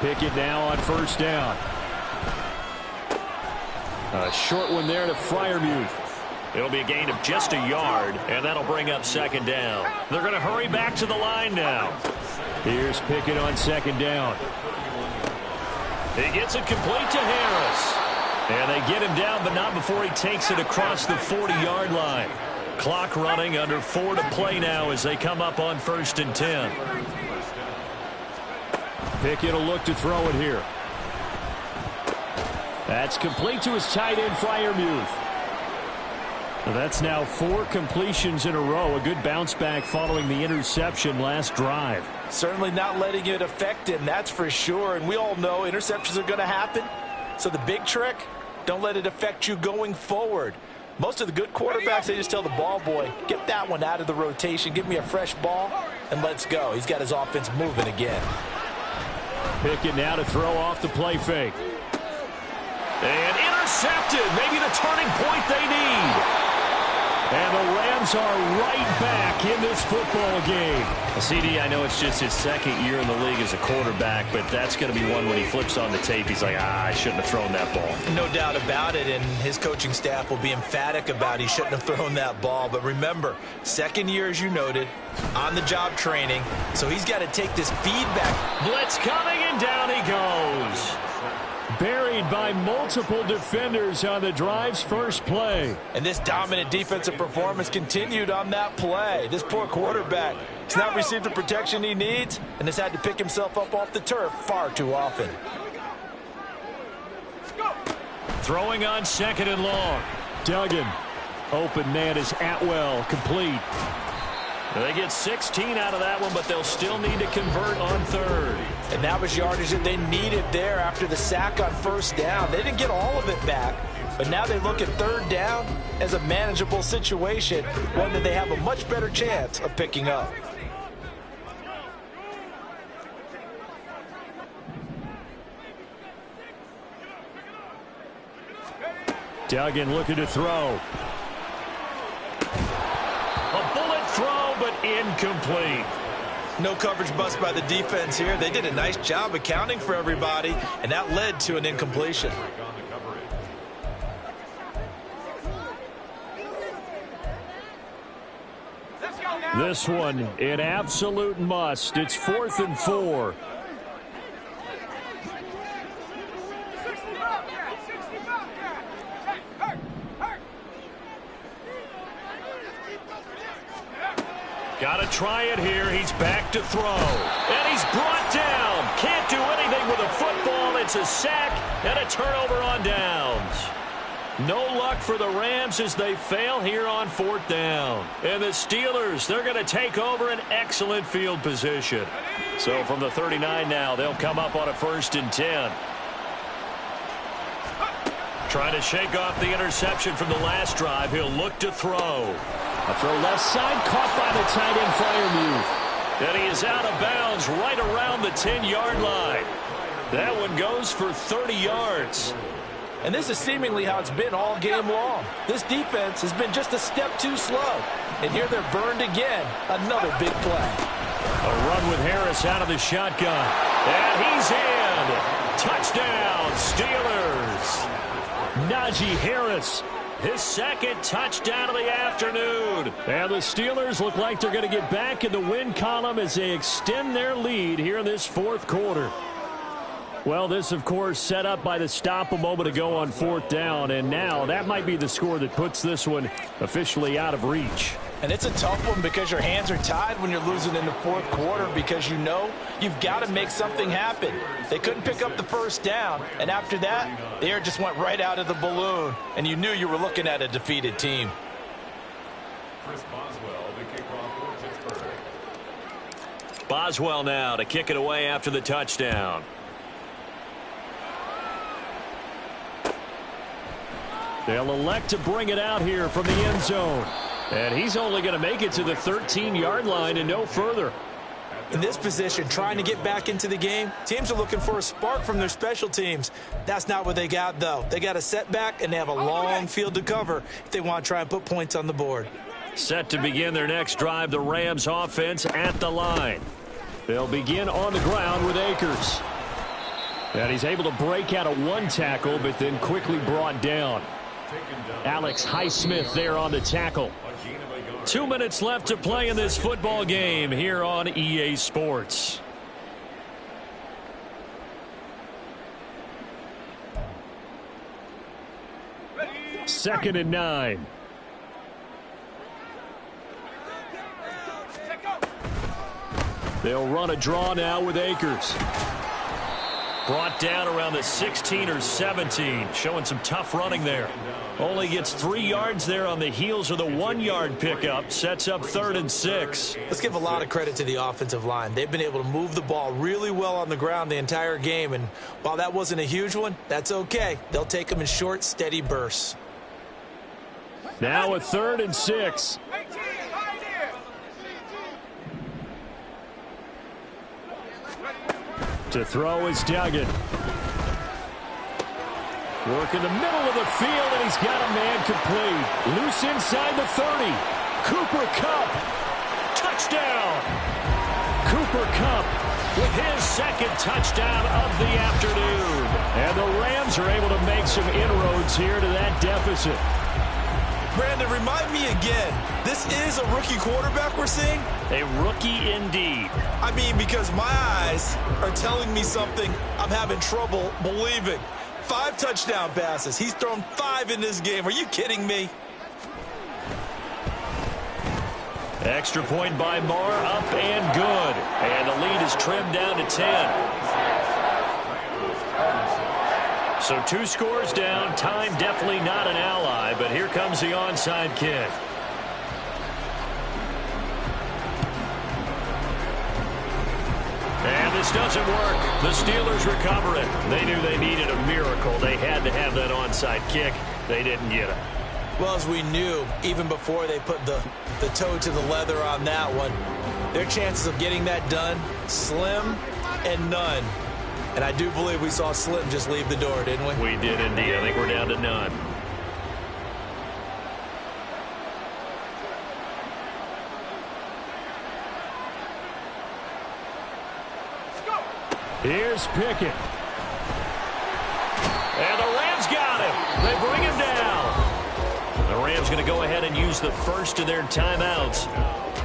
S4: Pickett now on first down. A short one there to Freiermuth. It'll be a gain of just a yard, and that'll bring up second down. They're going to hurry back to the line now. Here's Pickett on second down. He gets it complete to Harris. And they get him down, but not before he takes it across the 40-yard line. Clock running, under 4 to play now as they come up on 1st and 10. Pickett will look to throw it here. That's complete to his tight end, Freiermuth. That's now 4 completions in a row. A good bounce back following the interception last drive.
S2: Certainly not letting it affect him, that's for sure. And we all know interceptions are going to happen. So the big trick, don't let it affect you going forward. Most of the good quarterbacks, they just tell the ball boy, get that one out of the rotation, give me a fresh ball, and let's go. He's got his offense moving again.
S4: Pickett now to throw off the play fake. And intercepted. Maybe the turning point they need. And the Rams are right back in this football game. CD, I know it's just his second year in the league as a quarterback, but that's going to be one when he flips on the tape. He's like, I shouldn't have thrown that ball.
S2: No doubt about it, and his coaching staff will be emphatic about he shouldn't have thrown that ball. But remember, second year, as you noted, on-the-job training, so he's got to take this feedback.
S4: Blitz coming, and down he goes. Buried by multiple defenders on the drive's first play.
S2: And this dominant defensive performance continued on that play. This poor quarterback has not received the protection he needs and has had to pick himself up off the turf far too often.
S4: Throwing on second and long. Duggan. Open man is Atwell. Complete. They get 16 out of that one, but they'll still need to convert on third.
S2: And that was yardage that they needed there after the sack on first down. They didn't get all of it back, but now they look at third down as a manageable situation, one that they have a much better chance of picking up.
S4: Duggan looking to throw. A bullet throw, but incomplete.
S2: No coverage bust by the defense here. They did a nice job accounting for everybody, and that led to an incompletion.
S4: This one, an absolute must. It's 4th and 4. Got to try it here. He's back to throw. And he's brought down. Can't do anything with a football. It's a sack and a turnover on downs. No luck for the Rams as they fail here on 4th down. And the Steelers, they're going to take over an excellent field position. So from the 39 now, they'll come up on a 1st and 10. Trying to shake off the interception from the last drive. He'll look to throw.
S1: A throw left side, caught by the tight end Pierre-Louis.
S4: And he is out of bounds right around the 10-yard line. That one goes for 30 yards.
S3: And this is seemingly how it's been all game long. This defense has been just a step too slow. And here they're burned again. Another big play.
S4: A run with Harris out of the shotgun. And he's in. Touchdown, Steelers. Najee Harris, his 2nd touchdown of the afternoon. And the Steelers look like they're going to get back in the win column as they extend their lead here in this 4th quarter. Well, this, of course, set up by the stop a moment ago on 4th down, and now that might be the score that puts this one officially out of reach.
S3: And it's a tough one because your hands are tied when you're losing in the 4th quarter because you know you've got to make something happen. They couldn't pick up the 1st down, and after that, the air just went right out of the balloon, and you knew you were looking at a defeated team.
S4: Boswell now to kick it away after the touchdown. They'll elect to bring it out here from the end zone. And he's only going to make it to the 13-yard line and no further.
S2: In this position, trying to get back into the game, teams are looking for a spark from their special teams. That's not what they got, though. They got a setback, and they have a long field to cover if they want to try and put points on the board.
S4: Set to begin their next drive, the Rams offense at the line. They'll begin on the ground with Akers. And he's able to break out of one tackle, but then quickly brought down. Alex Highsmith there on the tackle. 2 minutes left to play in this football game here on EA Sports. Second and 9. They'll run a draw now with Akers. Brought down around the 16 or 17, showing some tough running there. Only gets 3 yards there on the heels of the 1-yard pickup. Sets up 3rd and 6.
S2: Let's give a lot of credit to the offensive line. They've been able to move the ball really well on the ground the entire game. And while that wasn't a huge one, that's okay. They'll take them in short, steady bursts.
S4: Now a 3rd and 6. To throw is Duggan. Work in the middle of the field, and he's got a man complete. Loose inside the 30. Cooper Kupp. Touchdown. Cooper Kupp with his 2nd touchdown of the afternoon. And the Rams are able to make some inroads here to that deficit.
S2: Brandon, remind me again, this is a rookie quarterback we're seeing?
S4: A rookie indeed.
S2: I mean, because my eyes are telling me something I'm having trouble believing. 5 touchdown passes. He's thrown 5 in this game. Are you kidding me?
S4: Extra point by Marr, up and good. And the lead is trimmed down to 10. So 2 scores down. Time definitely not an ally, but here comes the onside kick. And this doesn't work. The Steelers recover it. They knew they needed a miracle. They had to have that onside kick. They didn't get it.
S2: Well, as we knew, even before they put the toe to the leather on that one, their chances of getting that done, slim and none. And I do believe we saw Slim just leave the door, didn't we?
S4: We did indeed. I think we're down to none.
S1: Here's Pickett. And the Rams got him. They bring him down. The Rams going to go ahead and use the first of their timeouts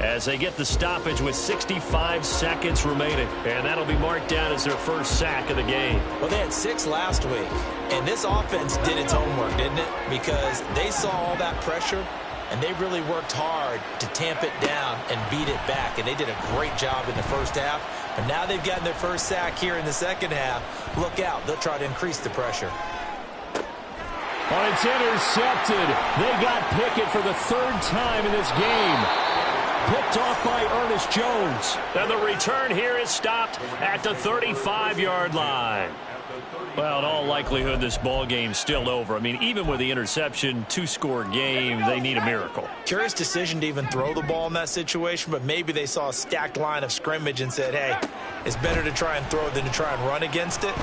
S1: as they get the stoppage with 65 seconds remaining. And that'll be marked down as their first sack of the game.
S2: Well, they had 6 last week. And this offense did its homework, didn't it? Because they saw all that pressure, and they really worked hard to tamp it down and beat it back. And they did a great job in the first half. But now they've gotten their first sack here in the second half. Look out. They'll try to increase the pressure.
S1: Oh, it's intercepted. They got Pickett for the 3rd time in this game. Picked off by Ernest Jones.
S4: And the return here is stopped at the 35-yard line. Well, in all likelihood, this ball game's still over. I mean, even with the interception, 2-score game, they need a miracle.
S2: Curious decision to even throw the ball in that situation, but maybe they saw a stacked line of scrimmage and said, hey, it's better to try and throw than to try and run against it.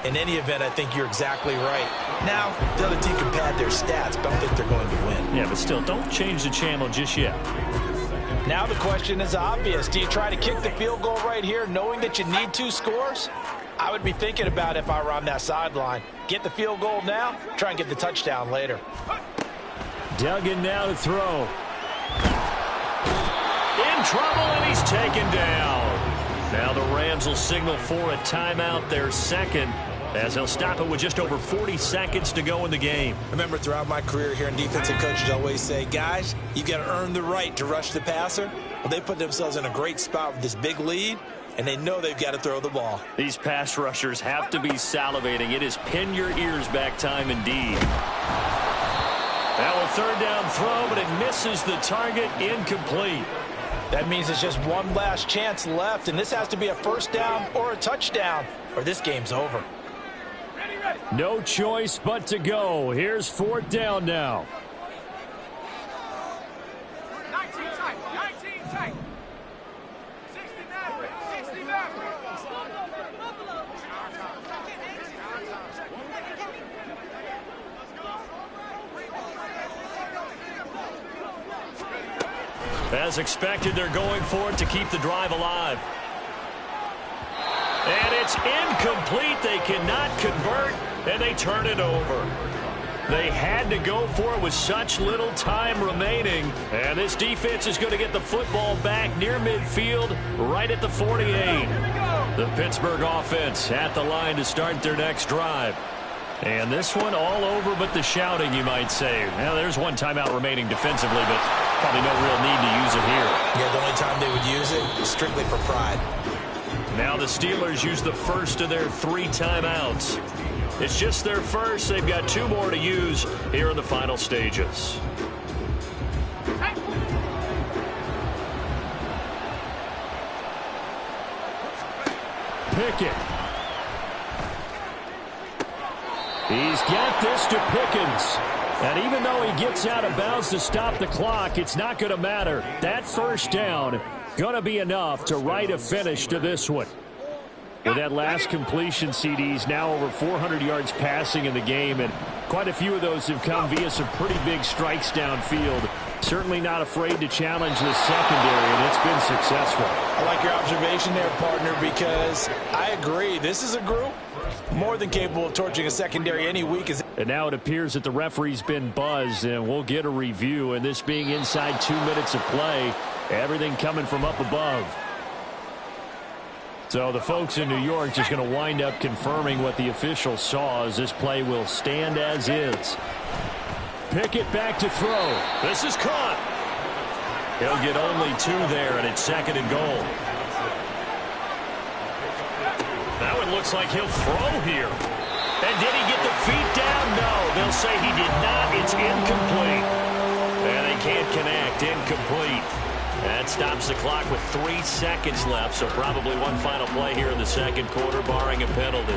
S2: In any event, I think you're exactly right. Now, the other team can pad their stats, but I don't think they're going to win.
S4: Yeah, but still, don't change the channel just yet.
S3: Now the question is obvious. Do you try to kick the field goal right here knowing that you need 2 scores? I would be thinking about it if I were on that sideline. Get the field goal now, try and get the touchdown later.
S1: Duggan now to throw.
S4: In trouble, and he's taken down. Now the Rams will signal for a timeout, their second, as they'll stop it with just over 40 seconds to go in the game.
S2: Remember, throughout my career here in defensive coaches always say, guys, you got to earn the right to rush the passer. Well, they put themselves in a great spot with this big lead, and they know they've got to throw the ball.
S4: These pass rushers have to be salivating. It is pin your ears back time indeed. Now a 3rd down throw, but it misses the target, incomplete.
S3: That means it's just one last chance left, and this has to be a 1st down or a touchdown, or this game's over.
S1: No choice but to go. Here's 4th down now.
S5: 19 tight. 69.
S4: As expected, they're going for it to keep the drive alive. And it's incomplete. They cannot convert, and they turn it over. They had to go for it with such little time remaining. And this defense is going to get the football back near midfield, right at the 48. The Pittsburgh offense at the line to start their next drive. And this one all over but the shouting, you might say. Now, there's one timeout remaining defensively, but probably no real need to use it here.
S2: Yeah, the only time they would use it is strictly for pride.
S4: Now the Steelers use the first of their 3 timeouts. It's just their first. They've got 2 more to use here in the final stages.
S1: Pickett. He's got this to Pickens. And even though he gets out of bounds to stop the clock, it's not going to matter. That 1st down going to be enough to write a finish to this one. With that last completion, CD's now over 400 yards passing in the game, and quite a few of those have come via some pretty big strikes downfield. Certainly not afraid to challenge the secondary, and it's been successful.
S3: I like your observation there, partner, because I agree. This is a group more than capable of torching a secondary any week.
S1: And now it appears that the referee's been buzzed, and we'll get a review. And this being inside 2 minutes of play, everything coming from up above. So the folks in New York just going to wind up confirming what the official saw, as this play will stand as is. Pickett back to throw.
S4: This is caught. He'll get only 2 there, and it's 2nd and goal. Now it looks like he'll throw here. And did he get the feet down? No, they'll say he did not. It's incomplete. And they can't connect. Incomplete. That stops the clock with 3 seconds left, so probably one final play here in the second quarter, barring a penalty.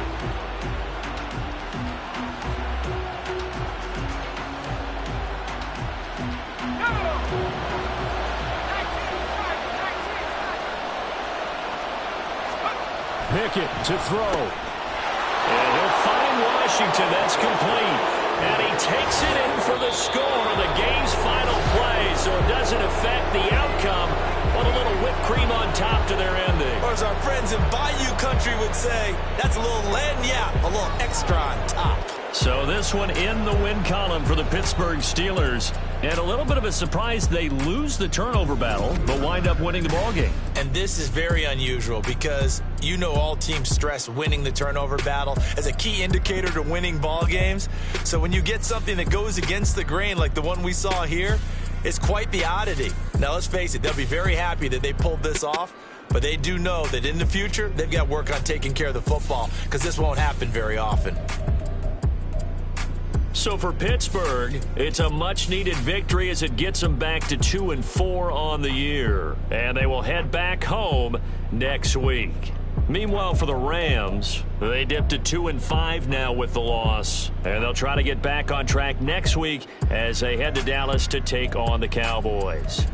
S1: Pickett to throw.
S4: And he'll find Washington. That's complete. And he takes it in for the score, the game's final play, so it doesn't affect the outcome, but a little whipped cream on top to their ending.
S2: Or as our friends in Bayou country would say, that's a little lagniappe, a little extra on top.
S4: So this one in the win column for the Pittsburgh Steelers. And a little bit of a surprise, they lose the turnover battle, but wind up winning the ballgame.
S2: And this is very unusual because you know all teams stress winning the turnover battle as a key indicator to winning ball games. So when you get something that goes against the grain like the one we saw here, it's quite the oddity. Now, let's face it, they'll be very happy that they pulled this off, but they do know that in the future, they've got work on taking care of the football because this won't happen very often.
S4: So for Pittsburgh, it's a much-needed victory as it gets them back to 2-4 on the year. And they will head back home next week. Meanwhile, for the Rams, they dipped to 2-5 now with the loss. And they'll try to get back on track next week as they head to Dallas to take on the Cowboys.